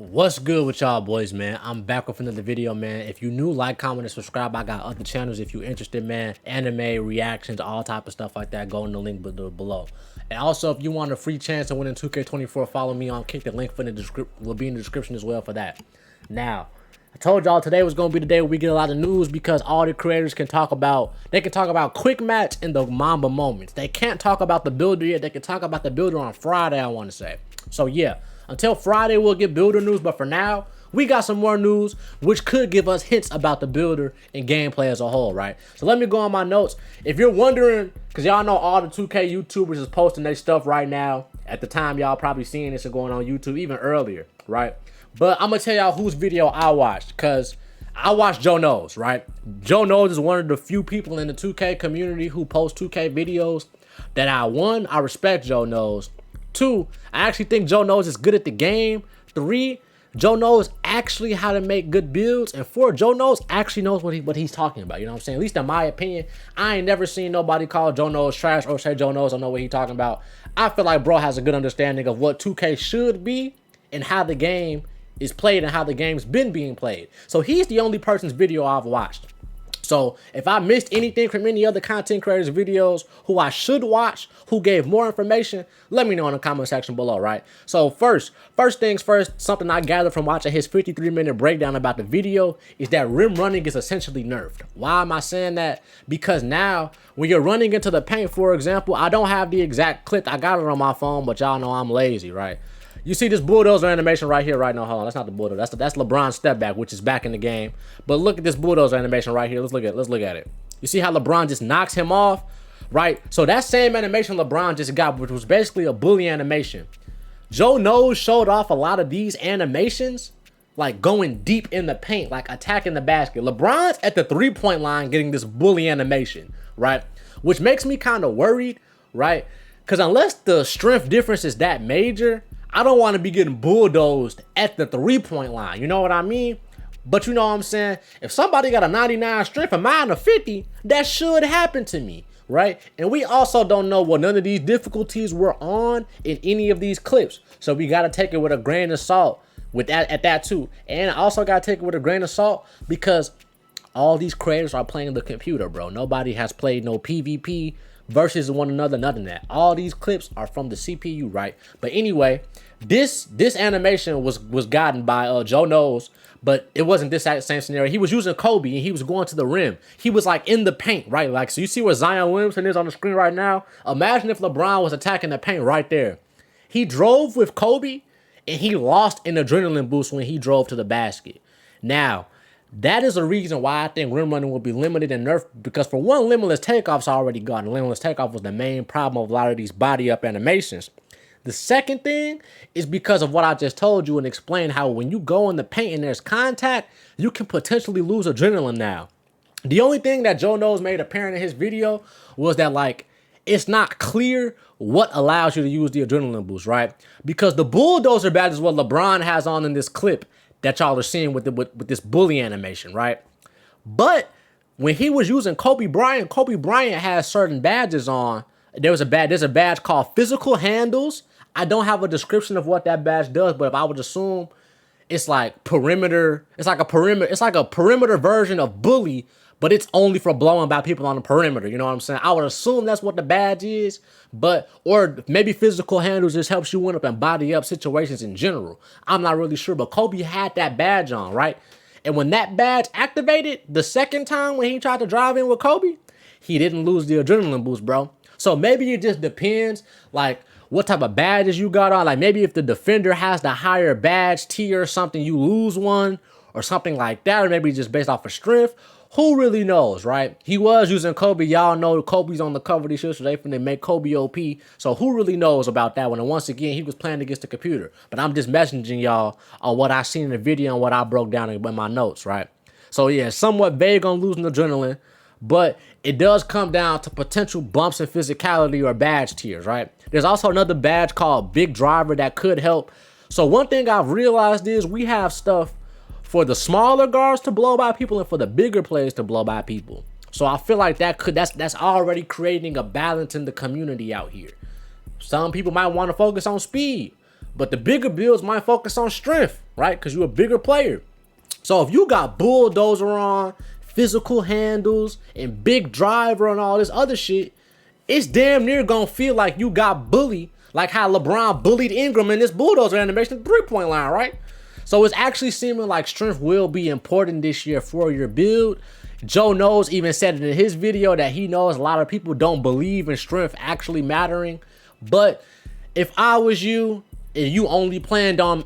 What's good with y'all boys, man? I'm back with another video, man. If you new, like, comment, and subscribe. I got other channels if you interested, man. Anime, reactions, all type of stuff like that. Go in the link below. And also, if you want a free chance to win in 2K24, follow me on Kick. The link for the description will be in the description as well for that. Now, I told y'all today was gonna be the day where we get a lot of news because all the creators can talk about, quick match in the Mamba moments. They can't talk about the builder yet. They can talk about the builder on Friday, I want to say. So yeah. Until Friday, we'll get builder news, but for now, we got some more news, which could give us hints about the builder and gameplay as a whole, right? So let me go on my notes. If you're wondering, because y'all know all the 2K YouTubers is posting their stuff right now. At the time, y'all probably seeing this and going on YouTube even earlier, right? But I'm going to tell y'all whose video I watched, because I watched Joe Knows, right? Joe Knows is one of the few people in the 2K community who post 2K videos that I respect Joe Knows. 2, I actually think Joe Knows is good at the game. 3, Joe knows actually how to make good builds. And 4, Joe Knows actually knows what he's talking about. You know what I'm saying? At least in my opinion, I ain't never seen nobody call Joe Knows trash or say Joe Knows don't know what he's talking about. I feel like bro has a good understanding of what 2K should be and how the game is played and how the game's been being played. So he's the only person's video I've watched. So if I missed anything from any other content creators' videos who I should watch, who gave more information, let me know in the comment section below, right? So first things first, something I gathered from watching his 53-minute breakdown about the video is that rim running is essentially nerfed. Why am I saying that? Because now when you're running into the paint, for example, I don't have the exact clip. I got it on my phone, but y'all know I'm lazy, right? You see this bulldozer animation right here, right now. Hold on, that's not the bulldozer. That's LeBron's step back, which is back in the game. But look at this bulldozer animation right here. Let's look at it. You see how LeBron just knocks him off, right? So that same animation LeBron just got, which was basically a bully animation. Joe Knows showed off a lot of these animations, like going deep in the paint, like attacking the basket. LeBron's at the 3-point line getting this bully animation, right? Which makes me kind of worried, right? Because unless the strength difference is that major, I don't want to be getting bulldozed at the 3-point line. You know what I mean? But you know what I'm saying? If somebody got a 99 strength and mine a 50, that should happen to me, right? And we also don't know what none of these difficulties were on in any of these clips. So we got to take it with a grain of salt with that at that too. And I also got to take it with a grain of salt because all these creators are playing the computer, bro. Nobody has played no PvP versus one another, nothing that. All these clips are from the CPU, right? But anyway, this animation was gotten by Joe Knows, but it wasn't this same scenario. He was using Kobe and he was going to the rim. He was like in the paint, right? Like, so you see where Zion Williamson is on the screen right now? Imagine if LeBron was attacking the paint right there. He drove with Kobe and he lost an adrenaline boost when he drove to the basket. Now, that is a reason why I think rim running will be limited and nerfed, because for one, limitless takeoff's already gone. Limitless takeoff was the main problem of a lot of these body up animations. The second thing is because of what I just told you and explained how when you go in the paint and there's contact, you can potentially lose adrenaline now. The only thing that Joe Knows made apparent in his video was that, like, it's not clear what allows you to use the adrenaline boost, right? Because the bulldozer badge is what LeBron has on in this clip that y'all are seeing with this bully animation, right? But when he was using Kobe Bryant has certain badges on. There's a badge called Physical Handles. I don't have a description of what that badge does, but if I would assume it's like perimeter, it's like a perimeter version of bully, but it's only for blowing by people on the perimeter. You know what I'm saying? I would assume that's what the badge is, or maybe Physical Handles just helps you win up and body up situations in general. I'm not really sure, but Kobe had that badge on, right? And when that badge activated the second time when he tried to drive in with Kobe, he didn't lose the adrenaline boost, bro. So maybe it just depends, like, what type of badges you got on. Like, maybe if the defender has the higher badge tier or something, you lose one or something like that, or maybe just based off of strength. Who really knows, right? He was using Kobe. Y'all know Kobe's on the cover of these shit, so they finna make Kobe OP. So who really knows about that one? And once again, he was playing against the computer. But I'm just messaging y'all on what I seen in the video and what I broke down in my notes, right? So yeah, somewhat vague on losing adrenaline, but it does come down to potential bumps in physicality or badge tiers, right? There's also another badge called Big Driver that could help. So one thing I've realized is we have stuff for the smaller guards to blow by people and for the bigger players to blow by people. So I feel like that's already creating a balance in the community out here. Some people might want to focus on speed, but the bigger builds might focus on strength, right? Because you're a bigger player. So if you got bulldozer on, physical handles, and big driver and all this other shit, it's damn near gonna feel like you got bullied, like how LeBron bullied Ingram in this bulldozer animation 3-point line, right? So it's actually seeming like strength will be important this year for your build. Joe Knows even said it in his video that he knows a lot of people don't believe in strength actually mattering. But if I was you, if you only planned on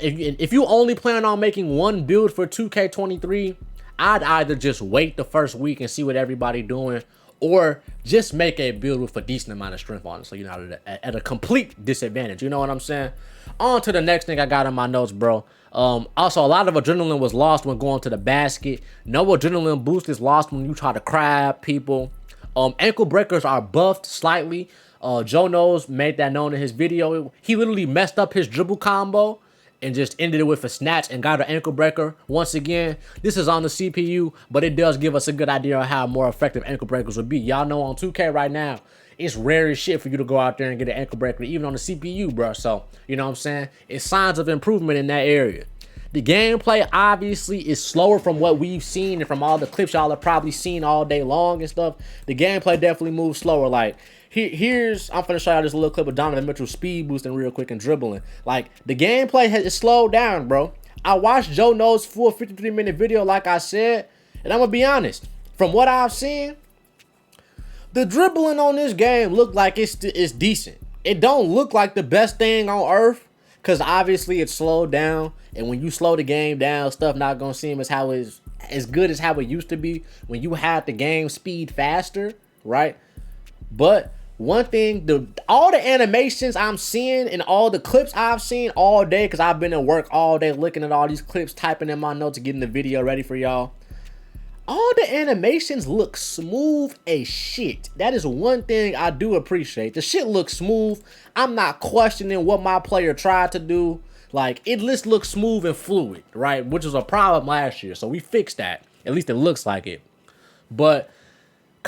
making one build for 2K23, I'd either just wait the first week and see what everybody doing, or just make a build with a decent amount of strength on it, so you're not at a complete disadvantage. You know what I'm saying? On to the next thing I got in my notes, bro. Also, a lot of adrenaline was lost when going to the basket. No adrenaline boost is lost when you try to crab people. Ankle breakers are buffed slightly. Joe Knows made that known in his video. He literally messed up his dribble combo and just ended it with a snatch and got an ankle breaker. Once again, this is on the CPU, but it does give us a good idea on how more effective ankle breakers would be. Y'all know on 2K right now, it's rare as shit for you to go out there and get an ankle breaker, even on the CPU, bro. So, you know what I'm saying? It's signs of improvement in that area. The gameplay obviously is slower from what we've seen and from all the clips y'all have probably seen all day long and stuff. The gameplay definitely moves slower. Like, I'm finna show y'all this little clip of Donovan Mitchell speed boosting real quick and dribbling. Like, the gameplay has slowed down, bro. I watched Joe Knows' full 53-minute video, like I said, and I'm gonna be honest. From what I've seen, the dribbling on this game look like it's decent. It don't look like the best thing on earth, because obviously it's slowed down, and when you slow the game down, stuff not gonna seem as good as how it used to be when you had the game speed faster, right? But one thing, all the animations I'm seeing and all the clips I've seen all day, because I've been at work all day looking at all these clips, typing in my notes, getting the video ready for y'all. All the animations look smooth as shit. That is one thing I do appreciate. The shit looks smooth. I'm not questioning what my player tried to do. Like, it just looks smooth and fluid, right? Which was a problem last year. So we fixed that. At least it looks like it. But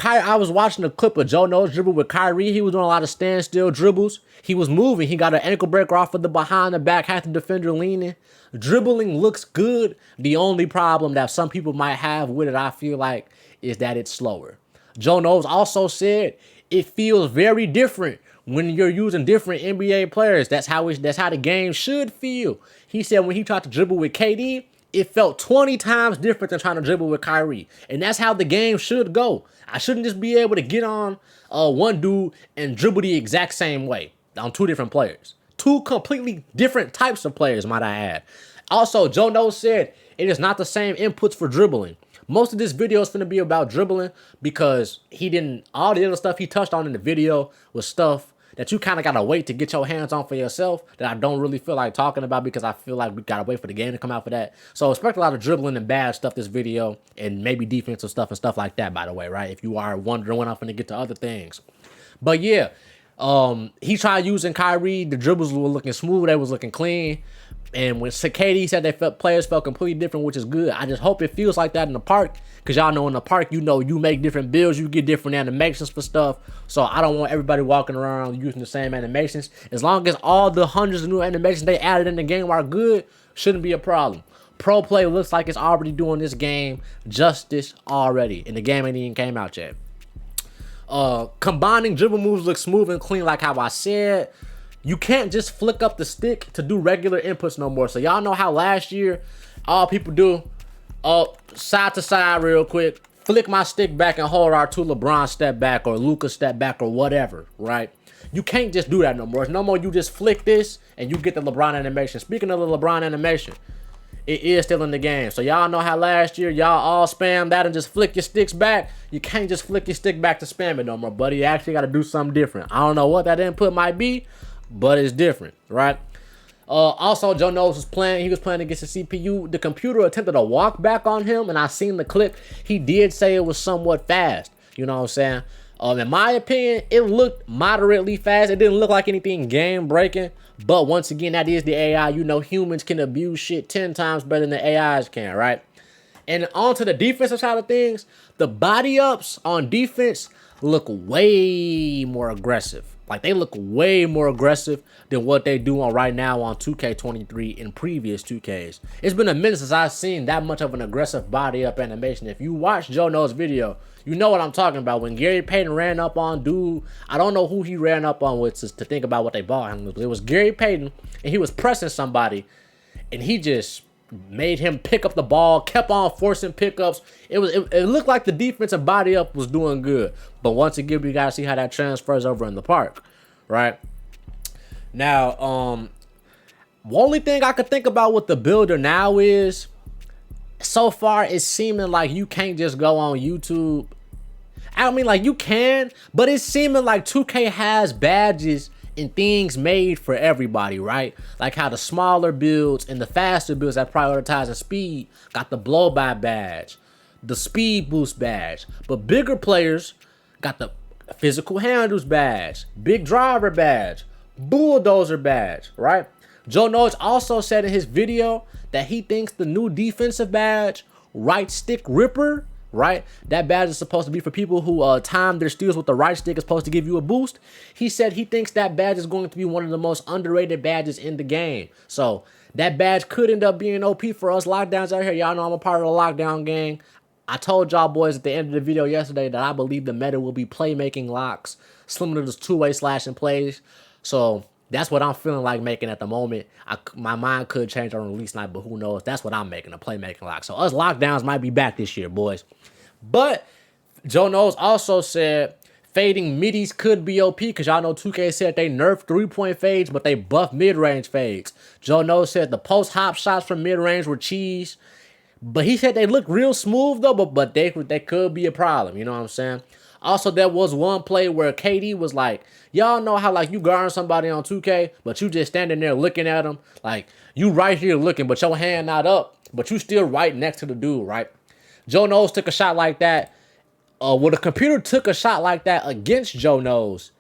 I was watching a clip of Joe Knows dribble with Kyrie. He was doing a lot of standstill dribbles. He was moving. He got an ankle breaker off of the behind the back, had the defender leaning. Dribbling looks good. The only problem that some people might have with it, I feel like, is that it's slower. Joe Knows also said it feels very different when you're using different NBA players. That's how the game should feel. He said when he tried to dribble with KD, it felt 20 times different than trying to dribble with Kyrie. And that's how the game should go. I shouldn't just be able to get on one dude and dribble the exact same way on two different players. Two completely different types of players, might I add. Also, Joe Knows said it is not the same inputs for dribbling. Most of this video is going to be about dribbling because all the other stuff he touched on in the video was stuff that you kind of got to wait to get your hands on for yourself that I don't really feel like talking about because I feel like we got to wait for the game to come out for that. So expect a lot of dribbling and bad stuff this video, and maybe defensive stuff and stuff like that, by the way, right? If you are wondering when I'm going to get to other things. But yeah, he tried using Kyrie. The dribbles were looking smooth. They was looking clean. And when KD said players felt completely different, which is good. I just hope it feels like that in the park. Because y'all know in the park, you make different builds. You get different animations for stuff. So I don't want everybody walking around using the same animations. As long as all the hundreds of new animations they added in the game are good, shouldn't be a problem. Pro Play looks like it's already doing this game justice already. And the game ain't even came out yet. Combining dribble moves look smooth and clean like how I said. You can't just flick up the stick to do regular inputs no more. So y'all know how last year all people do side to side real quick, flick my stick back and hold R2 LeBron step back or Luka step back or whatever, right? You can't just do that no more. It's no more you just flick this and you get the LeBron animation. Speaking of the LeBron animation, it is still in the game. So y'all know how last year y'all all spam that and just flick your sticks back. You can't just flick your stick back to spam it no more, buddy. You actually got to do something different. I don't know what that input might be, but it's different, right? Also, Joe Knows was playing. He was playing against the CPU. The computer attempted to walk back on him, and I seen the clip. He did say it was somewhat fast. You know what I'm saying? In my opinion, it looked moderately fast. It didn't look like anything game-breaking. But once again, that is the AI. You know, humans can abuse shit 10 times better than the AIs can, right? And on to the defensive side of things, the body ups on defense look way more aggressive. Like, they look way more aggressive than what they do on right now on 2K23 in previous 2Ks. It's been a minute since I've seen that much of an aggressive body up animation. If you watch Joe No's video, you know what I'm talking about. When Gary Payton ran up on dude, I don't know who he ran up on with to think about what they bought him. It was Gary Payton, and he was pressing somebody, and he just made him pick up the ball, kept on forcing pickups. It looked like the defensive body up was doing good. But once again, we gotta see how that transfers over in the park, right? Now, the only thing I could think about with the builder now is, so far it's seeming like you can't just go on YouTube. I mean, like, you can, but it's seeming like 2K has badges and things made for everybody, right? Like how the smaller builds and the faster builds that prioritize speed got the blow by badge, the speed boost badge. But bigger players got the physical handles badge, big driver badge, bulldozer badge, right? Joe Noach also said in his video that he thinks the new defensive badge, right stick ripper, right? That badge is supposed to be for people who time their steals with the right stick. Is supposed to give you a boost. He said he thinks that badge is going to be one of the most underrated badges in the game. So that badge could end up being OP for us lockdowns out here. Y'all know I'm a part of the lockdown gang. I told y'all boys at the end of the video yesterday that I believe the meta will be playmaking locks, similar to those two-way slashing plays. So that's what I'm feeling like making at the moment. My mind could change on release night, but who knows? That's what I'm making, a playmaking lock. So us lockdowns might be back this year, boys. But Joe Knowles also said fading middies could be OP, because y'all know 2K said they nerfed 3-point fades, but they buffed mid-range fades. Joe Knowles said the post-hop shots from mid-range were cheese. But he said they look real smooth, though, but they could be a problem. You know what I'm saying? Also, there was one play where KD was like, y'all know how, like, you guarding somebody on 2K, but you just standing there looking at them. Like, you right here looking, but your hand not up, but you still right next to the dude, right? Joe Knowles took a shot like that. Well, the computer took a shot like that against Joe Knowles,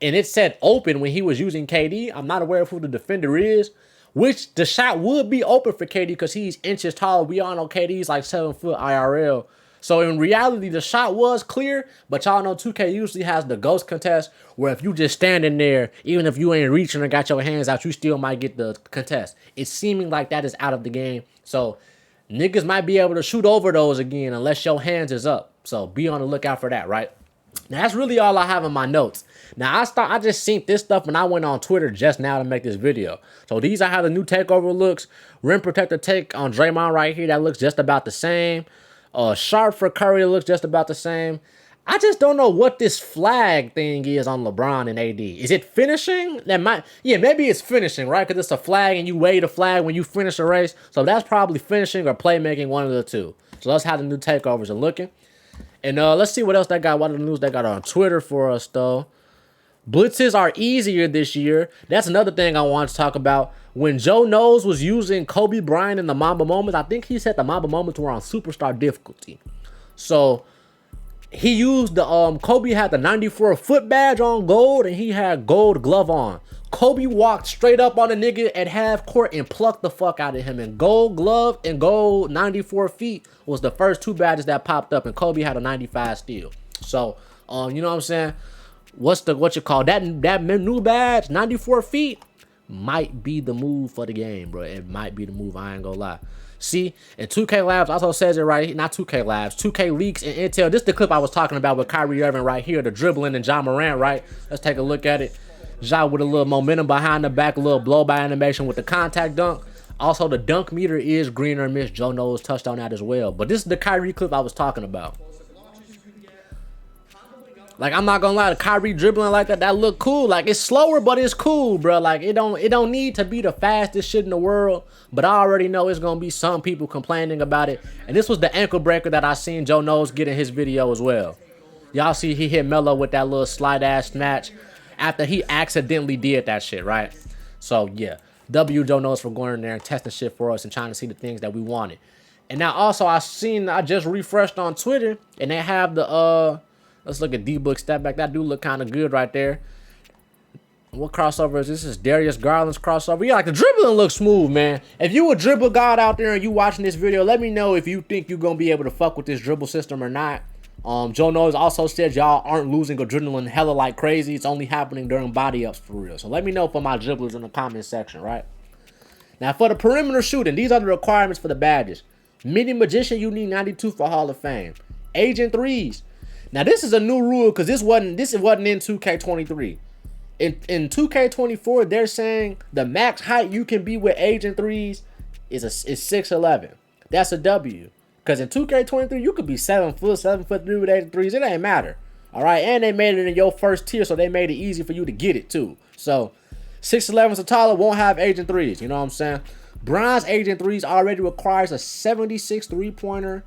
and it said open when he was using KD. I'm not aware of who the defender is, which the shot would be open for KD because he's inches taller. We all know KD's like 7 foot IRL. So in reality, the shot was clear, but y'all know 2K usually has the ghost contest where if you just standing there, even if you ain't reaching or got your hands out, you still might get the contest. It's seeming like that is out of the game. So niggas might be able to shoot over those again unless your hands is up. So be on the lookout for that, right? Now, that's really all I have in my notes. Now, I just seen this stuff when I went on Twitter just now to make this video. So these are how the new takeover looks. Rim protector take on Draymond right here. That looks just about the same. Sharp for Curry looks just about the same. I just don't know what this flag thing is on LeBron and AD. Is it finishing? Yeah, maybe it's finishing, right? Because it's a flag and you wave the flag when you finish a race. So that's probably finishing or playmaking, one of the two. So that's how the new takeovers are looking. And let's see what else they got. What the news they got on Twitter for us, though. Blitzes are easier this year. That's another thing I want to talk about. When Joe Knowles was using Kobe Bryant in the Mamba moments, I think he said the Mamba moments were on superstar difficulty. So he used the Kobe had the 94-foot badge on gold, and he had gold glove on. Kobe walked straight up on a nigga at half court and plucked the fuck out of him. And gold glove and gold 94 feet was the first two badges that popped up, and Kobe had a 95 steal. So you know what I'm saying? What you call that new badge, 94 feet, might be the move for the game, bro. It might be the move. I ain't gonna lie. See, and 2K Labs also says it right here. Not 2K Labs, 2K Leaks and Intel. This is the clip I was talking about with Kyrie Irving right here, the dribbling and Ja Morant, right? Let's take a look at it. Ja with a little momentum behind the back, a little blow by animation with the contact dunk. Also, the dunk meter is green or missed. Joe Knowles touched on that as well. But this is the Kyrie clip I was talking about. Like, I'm not gonna lie, the Kyrie dribbling like that look cool. Like, it's slower, but it's cool, bro. Like, it don't need to be the fastest shit in the world. But I already know it's gonna be some people complaining about it. And this was the ankle breaker that I seen Joe Knowles get in his video as well. Y'all see he hit Melo with that little slide ass snatch after he accidentally did that shit, right? So yeah, W Joe Knowles for going in there and testing shit for us and trying to see the things that we wanted. And now also I just refreshed on Twitter and they have the let's look at D-Book step back. That dude look kind of good right there. What crossover is this? This is Darius Garland's crossover. Yeah, like the dribbling looks smooth, man. If you a dribble god out there and you watching this video, let me know if you think you're going to be able to fuck with this dribble system or not. Joe Noyes also said y'all aren't losing adrenaline hella like crazy. It's only happening during body ups for real. So let me know for my dribblers in the comment section, right? Now for the perimeter shooting, these are the requirements for the badges. Mini Magician, you need 92 for Hall of Fame. Agent 3s. Now this is a new rule because this wasn't in 2K23. In 2K24, they're saying the max height you can be with Agent 3s is 6'11". That's a W. Because in 2K23, you could be 7 foot 7'3" with Agent 3s. It ain't matter. All right, and they made it in your first tier, so they made it easy for you to get it too. So 6'11" or taller won't have Agent 3s. You know what I'm saying? Bronze Agent 3s already requires a 76 3-pointer.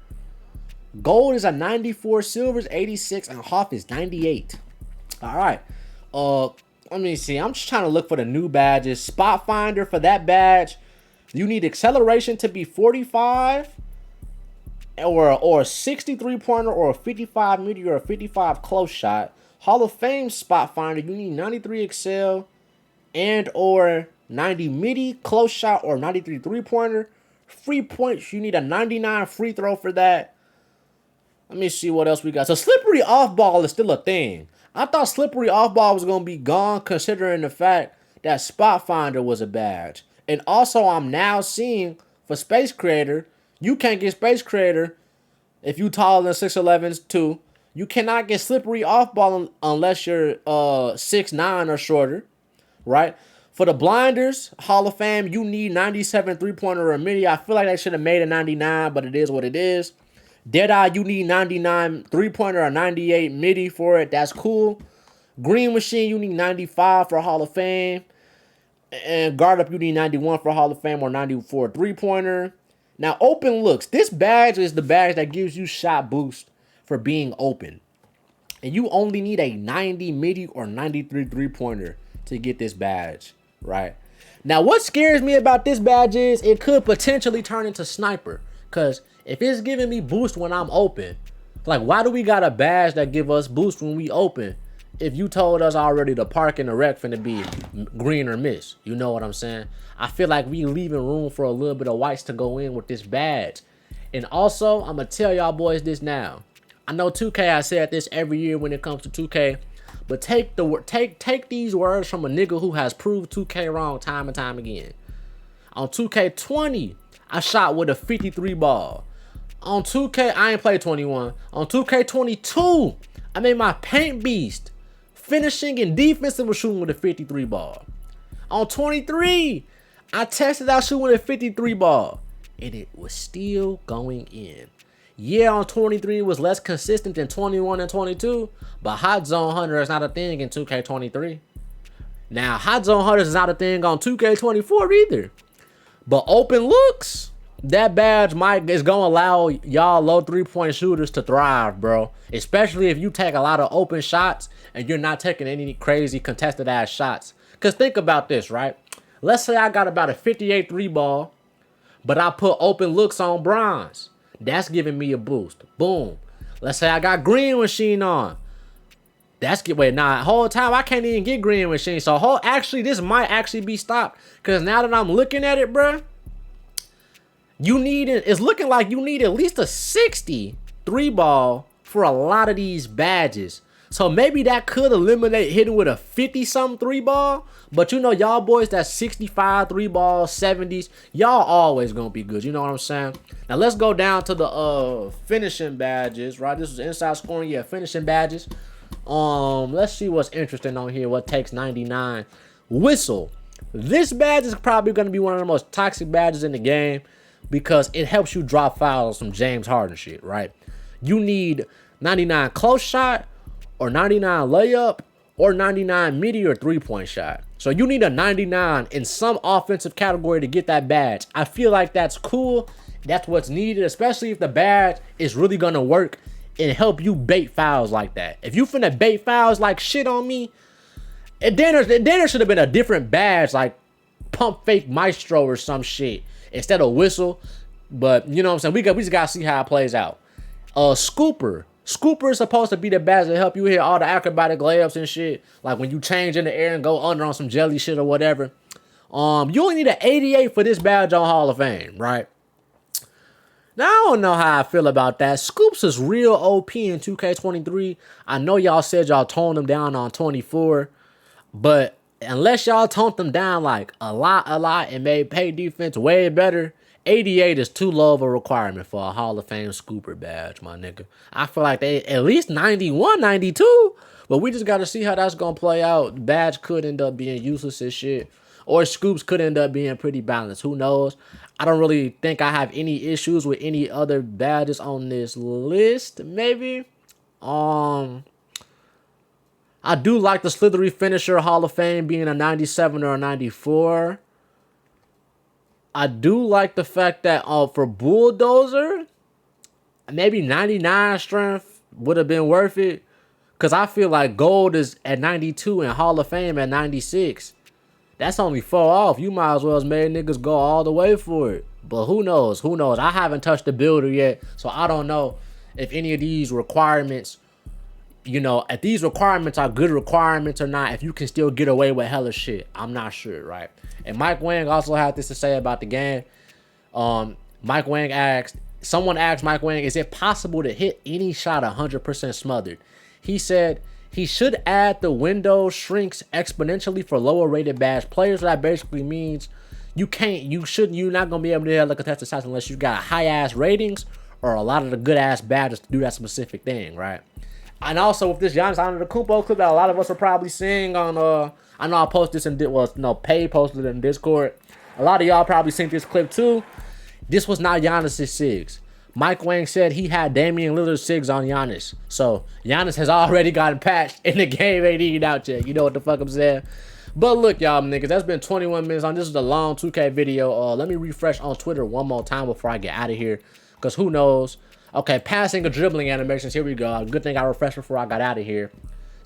Gold is a 94, silver is 86, and Hoff is 98. All right. Let me see. I'm just trying to look for the new badges. Spot Finder for that badge, you need acceleration to be 45, or a 63 pointer, or a 55 midi, or a 55 close shot. Hall of Fame Spot Finder, you need 93 excel and or 90 midi, close shot, or 93 3-pointer. Free points, you need a 99 free throw for that. Let me see what else we got. So slippery off ball is still a thing. I thought slippery off ball was going to be gone considering the fact that Spot Finder was a badge. And also I'm now seeing for Space Creator, you can't get Space Creator if you taller than 6'11" too. You cannot get slippery off ball unless you're 6'9" or shorter, right? For the blinders, Hall of Fame, you need 97 3-pointer or a midi. I feel like they should have made a 99, but it is what it is. Deadeye, you need 99 3-pointer or 98 midi for it. That's cool. Green Machine, you need 95 for Hall of Fame. And Guard Up, you need 91 for Hall of Fame or 94 3-pointer. Now, Open Looks. This badge is the badge that gives you shot boost for being open. And you only need a 90 midi or 93 3-pointer to get this badge, right? Now, what scares me about this badge is it could potentially turn into Sniper. Because if it's giving me boost when I'm open, like, why do we got a badge that give us boost when we open if you told us already the park and the wreck finna be green or miss? You know what I'm saying? I feel like we leaving room for a little bit of whites to go in with this badge. And also, I'm going to tell y'all boys this now. I know 2K, I said this every year when it comes to 2K, but take these words from a nigga who has proved 2K wrong time and time again. On 2K20, I shot with a 53 ball. On 2K, I ain't played 21. On 2K22, I made my paint beast. Finishing and defensive was shooting with a 53 ball. On 23, I tested out shooting with a 53 ball. And it was still going in. Yeah, on 23, it was less consistent than 21 and 22. But Hot Zone Hunter is not a thing in 2K23. Now, Hot Zone Hunter is not a thing on 2K24 either. But Open Looks, that badge is going to allow y'all low 3-point shooters to thrive, bro. Especially if you take a lot of open shots and you're not taking any crazy contested ass shots. Because think about this, right? Let's say I got about a 58 3 ball, but I put Open Looks on bronze. That's giving me a boost. Boom. Let's say I got Green Machine on. Whole time I can't even get Green Machine. So this might actually be stopped. Because now that I'm looking at it, bruh, it's looking like you need at least a 60 3-ball for a lot of these badges. So maybe that could eliminate hitting with a 50-something 3-ball. But you know, y'all boys that 65 3-ball, 70s, y'all always gonna be good. You know what I'm saying? Now let's go down to the finishing badges, right? This was inside scoring, yeah, finishing badges. Let's see what's interesting on here. What takes 99? Whistle. This badge is probably gonna be one of the most toxic badges in the game because it helps you drop fouls from James Harden shit, right? You need 99 close shot, or 99 layup, or 99 midi or 3-point shot. So you need a 99 in some offensive category to get that badge. I feel like that's cool. That's what's needed, especially if the badge is really going to work and help you bait fouls like that. If you finna bait fouls like shit on me, then there should have been a different badge like Pump Fake Maestro or some shit instead of Whistle. But you know what I'm saying? We just got to see how it plays out. Scooper. Scooper is supposed to be the badge to help you hit all the acrobatic layups and shit. Like when you change in the air and go under on some jelly shit or whatever. You only need an 88 for this badge on Hall of Fame, right? Now, I don't know how I feel about that. Scoops is real OP in 2K23. I know y'all said y'all toned them down on 24, but unless y'all toned them down like a lot, and made pay defense way better, 88 is too low of a requirement for a Hall of Fame scooper badge, my nigga. I feel like they at least 91, 92, but we just got to see how that's going to play out. Badge could end up being useless as shit, or scoops could end up being pretty balanced. Who knows? I don't really think I have any issues with any other badges on this list. Maybe. I do like the Slithery Finisher Hall of Fame being a 97 or a 94. I do like the fact that for Bulldozer, maybe 99 strength would have been worth it. Because I feel like Gold is at 92 and Hall of Fame at 96. That's only 4 off. You might as well have made niggas go all the way for it. But who knows? Who knows? I haven't touched the builder yet, so I don't know if any of these requirements, you know, if these requirements are good requirements or not, if you can still get away with hella shit. I'm not sure, right? And Mike Wang also had this to say about the game. Mike Wang asked, someone asked Mike Wang, is it possible to hit any shot 100% smothered? He said, he should add the window shrinks exponentially for lower rated badge players. That basically means you're not gonna be able to hit a contested shots unless you got high ass ratings or a lot of the good ass badges to do that specific thing, right? And also with this Giannis Antetokounmpo clip that a lot of us are probably seeing on I know I posted this in Pay posted it in Discord. A lot of y'all probably seen this clip too. This was not Giannis' SIGs. Mike Wang said he had Damian Lillard's SIGs on Giannis. So Giannis has already gotten patched and the game ain't even out yet. You know what the fuck I'm saying? But look, y'all niggas, that's been 21 minutes on. This is a long 2K video. Let me refresh on Twitter one more time before I get out of here. Because who knows? Okay, passing or dribbling animations. Here we go. Good thing I refreshed before I got out of here.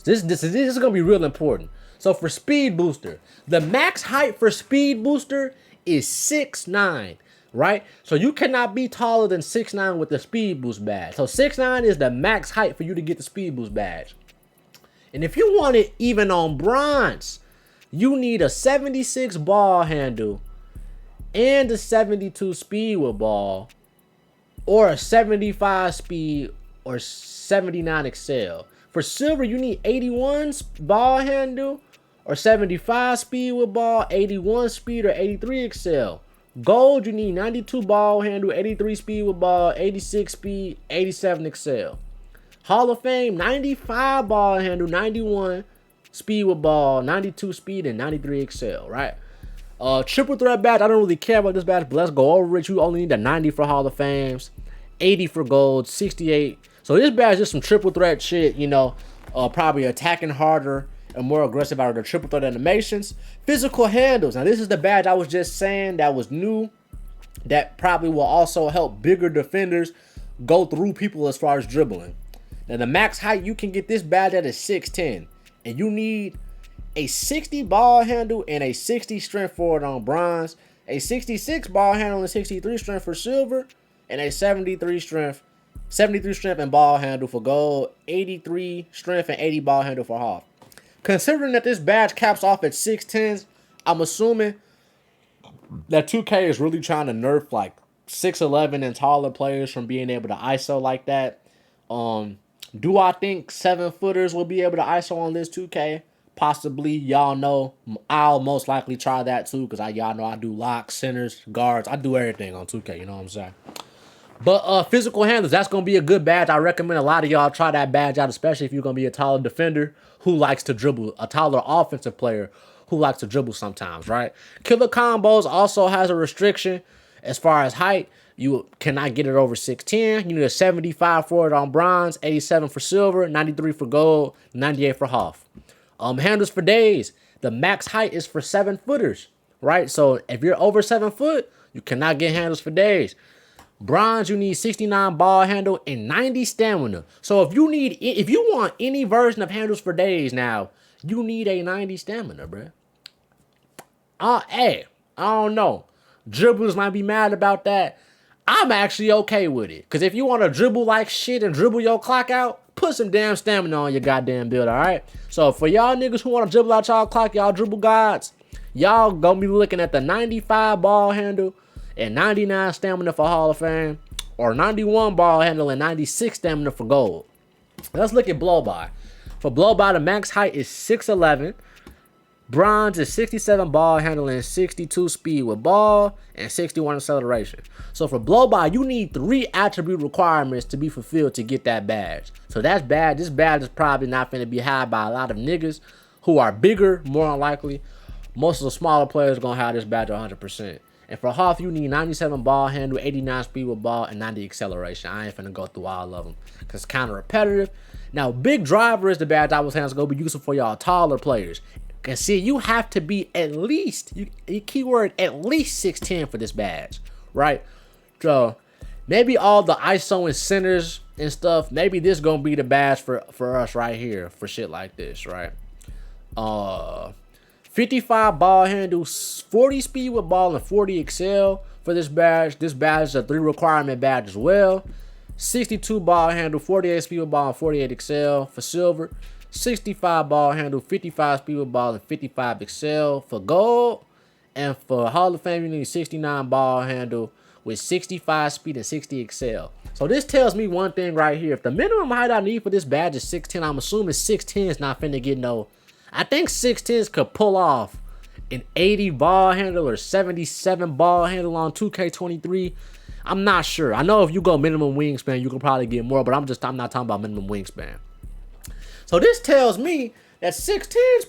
This is going to be real important. So for Speed Booster, the max height for Speed Booster is 6'9". Right? So you cannot be taller than 6'9" with the Speed Boost badge. So 6'9" is the max height for you to get the Speed Boost badge. And if you want it even on bronze, you need a 76 ball handle and a 72 speed with ball, or a 75 speed or 79 excel. For silver, you need 81 ball handle or 75 speed with ball, 81 speed or 83 excel. Gold, you need 92 ball handle, 83 speed with ball, 86 speed, 87 excel. Hall of Fame, 95 ball handle, 91 speed with ball, 92 speed, and 93 excel, right? Triple threat badge, I don't really care about this badge, but let's go over it. You only need a 90 for Hall of Fames, 80 for gold, 68. So this badge is some triple threat shit, you know, probably attacking harder and more aggressive out of the triple threat animations. Physical handles. Now, this is the badge I was just saying that was new, that probably will also help bigger defenders go through people as far as dribbling. Now, the max height you can get this badge at is 6'10", and you need a 60 ball handle and a 60 strength for it on bronze, a 66 ball handle and 63 strength for silver, and a 73 strength and ball handle for gold, 83 strength and 80 ball handle for half. Considering that this badge caps off at 6'10", I'm assuming that 2K is really trying to nerf like 6'11" and taller players from being able to ISO like that. Do I think 7-footers will be able to ISO on this 2K? Possibly. Y'all know I'll most likely try that too, because y'all know I do locks, centers, guards. I do everything on 2K, you know what I'm saying? But physical handlers, that's going to be a good badge. I recommend a lot of y'all try that badge out, especially if you're going to be a taller defender who likes to dribble, a taller offensive player who likes to dribble sometimes, right? Killer Combos also has a restriction as far as height. You cannot get it over 6'10". You need a 75 for it on bronze, 87 for silver, 93 for gold, 98 for half. Handles for days. The max height is for 7-footers, right? So if you're over 7 foot, you cannot get handles for days. Bronze, you need 69 ball handle and 90 stamina. So if you want any version of handles for days now, you need a 90 stamina, bruh. Hey, I don't know. Dribblers might be mad about that. I'm actually okay with it. Because if you want to dribble like shit and dribble your clock out, put some damn stamina on your goddamn build, alright? So for y'all niggas who want to dribble out y'all clock, y'all dribble gods, y'all gonna be looking at the 95 ball handle and 99 stamina for Hall of Fame, or 91 ball handle and 96 stamina for gold. Let's look at blow by. For blow by, the max height is 6'11". Bronze is 67 ball handling, 62 speed with ball, and 61 acceleration. So for blow by, you need 3 attribute requirements to be fulfilled to get that badge. So that's bad. This badge is probably not going to be had by a lot of niggas who are bigger, more unlikely. Most of the smaller players are going to have this badge 100%. And for Hoff, you need 97 ball handle, 89 speed with ball, and 90 acceleration. I ain't finna go through all of them because it's kind of repetitive. Now, big driver is the badge I was saying is going to be useful for y'all taller players. And see, you have to be at least, keyword, at least 6'10" for this badge, right? So maybe all the ISO and centers and stuff, maybe this gonna be the badge for us right here for shit like this, right? 55 ball handle, 40 speed with ball, and 40 excel for this badge. This badge is a 3 requirement badge as well. 62 ball handle, 48 speed with ball, and 48 excel for silver. 65 ball handle, 55 speed with ball, and 55 excel for gold. And for Hall of Fame, you need 69 ball handle with 65 speed and 60 excel. So this tells me one thing right here. If the minimum height I need for this badge is 6'10", I'm assuming 6'10" is not finna get no. I think 6'10" could pull off an 80 ball handle or 77 ball handle on 2K23. I'm not sure. I know if you go minimum wingspan, you can probably get more, but I'm not talking about minimum wingspan. So this tells me that 6'10"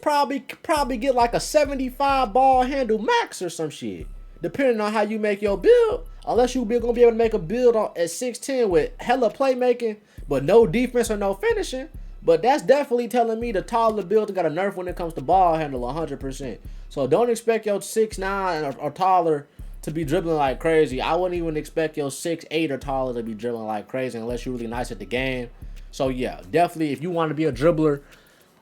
probably get like a 75 ball handle max or some shit, depending on how you make your build. Unless you're gonna be able to make a build at 6'10" with hella playmaking, but no defense or no finishing. But that's definitely telling me the taller build got a nerf when it comes to ball handle 100%. So don't expect your 6'9" or taller to be dribbling like crazy. I wouldn't even expect your 6'8" or taller to be dribbling like crazy unless you're really nice at the game. So yeah, definitely if you want to be a dribbler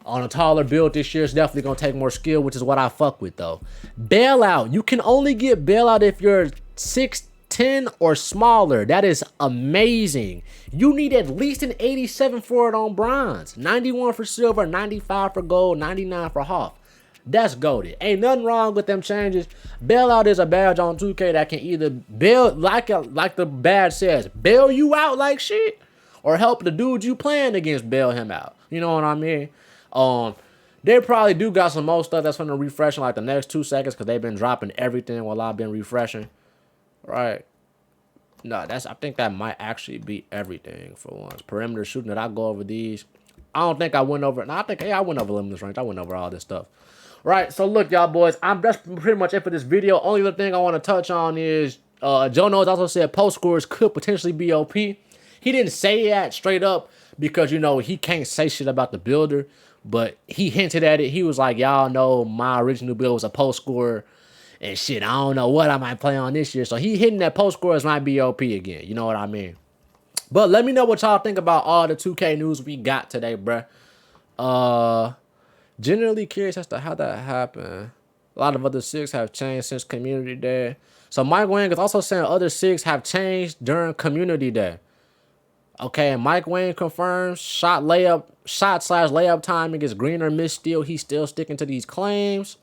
on a taller build this year, it's definitely going to take more skill, which is what I fuck with though. Bailout. You can only get bailout if you're 6'10" or smaller. That is amazing. You need at least an 87 for it on bronze, 91 for silver, 95 for gold, 99 for Hoff. That's goated. Ain't nothing wrong with them changes. Bailout is a badge on 2K that can either bail, like the badge says, bail you out like shit, or help the dude you playing against bail him out. You know what I mean? They probably do got some more stuff that's gonna refresh in like the next 2 seconds because they've been dropping everything while I've been refreshing. Right? No, I think that might actually be everything for once. Perimeter shooting. Did I go over these? I don't think I went over. No, I think I went over limitless range. I went over all this stuff. Right. So look, y'all boys. That's pretty much it for this video. Only other thing I want to touch on is Joe Knows also said post scores could potentially be OP. He didn't say that straight up because, you know, he can't say shit about the builder, but he hinted at it. He was like, y'all know my original build was a post scorer and shit. I don't know what I might play on this year. So he hitting that post scores might be OP again. You know what I mean? But let me know what y'all think about all the 2K news we got today, bruh. Generally curious as to how that happened. A lot of other SIGs have changed since Community Day. So Mike Wang is also saying other SIGs have changed during Community Day. Okay, and Mike Wayne confirms shot/layup timing is green or missed steal. He's still sticking to these claims.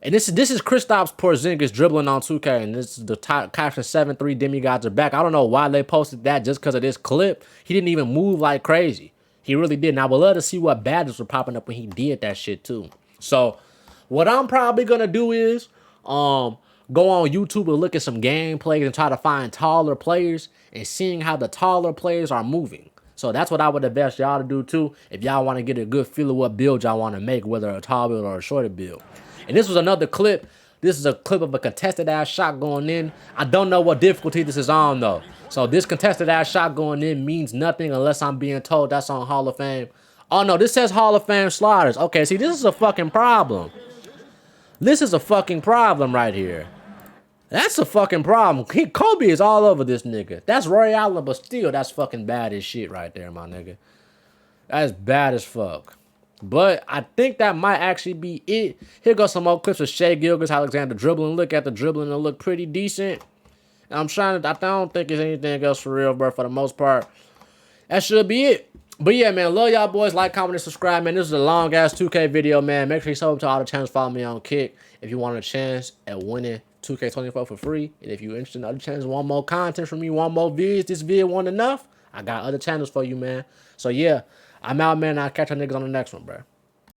And this is Kristaps Porzingis dribbling on 2K, and this is the caption 7-3 demigods are back. I don't know why they posted that just because of this clip. He didn't even move like crazy. He really didn't. I would love to see what badges were popping up when he did that shit too. So what I'm probably gonna do is go on YouTube and look at some gameplays and try to find taller players and seeing how the taller players are moving. So that's what I would advise y'all to do too if y'all want to get a good feel of what build y'all want to make, whether a tall build or a shorter build. And this was another clip. This is a clip of a contested ass shot going in. I don't know what difficulty this is on though. So this contested ass shot going in means nothing unless I'm being told that's on Hall of Fame. Oh no, this says Hall of Fame sliders. Okay, see, this is a fucking problem. This is a fucking problem right here. That's a fucking problem. Kobe is all over this nigga. That's Roy Allen, but still, that's fucking bad as shit right there, my nigga. That's bad as fuck. But I think that might actually be it. Here goes some more clips of Shai Gilgeous-Alexander dribbling. Look at the dribbling and look pretty decent. And I don't think there's anything else for real, bro, for the most part. That should be it. But yeah, man, love y'all boys. Like, comment, and subscribe, man. This is a long ass 2K video, man. Make sure you sub to all the channels. Follow me on Kick if you want a chance at winning 2K24 for free. And if you're interested in other channels, want more content from me, want more videos, this video wasn't enough, I got other channels for you, man. So yeah, I'm out, man. I'll catch y'all niggas on the next one, bro.